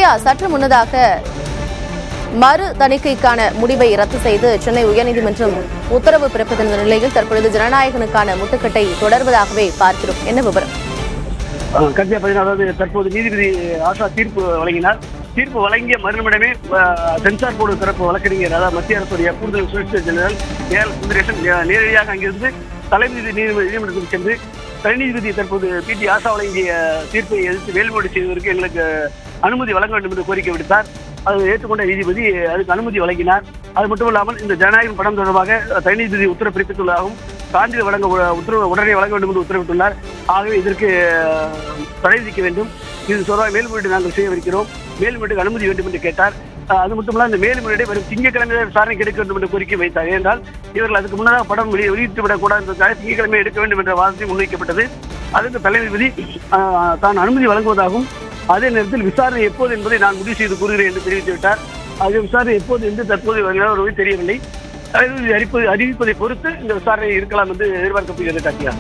சூர்யா சற்று முன்னதாக மறு தணிக்கைக்கான முடிவை ரத்து செய்து சென்னை உயர்நீதிமன்றம் உத்தரவு பிறப்பித்த நிலையில் தற்பொழுது ஜனநாயகனுக்கான முட்டுக்கட்டை தொடர்வதாகவே பார்க்கிறோம். என்ன விவரம்? அதாவது தற்போது நீதிபதி ஆஷா தீர்ப்பு வழங்கினார். தீர்ப்பு வழங்கிய மறுநிமிடமே சென்சார் போர்டு தரப்பு வழக்கறிஞர், அதாவது மத்திய அரசுடைய கூடுதல் சொலிசிட்டர் ஜெனரல் ஏஎல் சுந்தரேசன் நேரடியாக அங்கிருந்து தலைமை நீதிமன்றத்துக்கு சென்று தனிநீதிபதி தற்போது பிடி ஆஷா வழங்கிய தீர்ப்பை எதிர்த்து மேல்முறை செய்வதற்கு எங்களுக்கு அனுமதி வழங்க வேண்டும் என்று கோரிக்கை விடுத்தார். அதை ஏற்றுக்கொண்ட நீதிபதி அதுக்கு அனுமதி வழங்கினார். அது மட்டுமல்லாமல் இந்த ஜனநாயகம் படம் தொடர்பாக தனிநீதிபதி உத்தரவு பிறப்பித்துள்ளதாகவும் சான்றிதழ் வழங்க உத்தரவு உடனே வழங்க வேண்டும் என்று உத்தரவிட்டுள்ளார். ஆகவே இதற்கு தடை விதிக்க வேண்டும். இது தொடர்பாக மேல்முறையீடு நாங்கள் செய்யவிருக்கிறோம். மேல்முறையீட்டுக்கு அனுமதி வேண்டும் என்று கேட்டார். அது மட்டுமல்ல, இந்த மேல்முறையீடு வரும் திங்கட்கிழமை விசாரணைக்கு எடுக்க வேண்டும் என்று கோரிக்கை வைத்தார். ஏனென்றால் இவர்கள் அதுக்கு முன்னதாக படம் வெளியிட்டுவிடக்கூடாது என்பதற்காக திங்கட்கிழமை எடுக்க வேண்டும் என்ற வாதத்தை முன்வைக்கப்பட்டது. அதற்கு தலைநீதிபதி தான் அனுமதி வழங்குவதாகவும் அதே நேரத்தில் விசாரணை எப்போது என்பதை நான் முடிவு செய்து கூறுகிறேன் என்று தெரிவித்துவிட்டார். அது விசாரணை எப்போது என்று தற்போது தெரியவில்லை. அறிவிப்பதை பொறுத்து இந்த விசாரணை இருக்கலாம் என்று எதிர்பார்க்கப்படுகிறது. காட்டியா.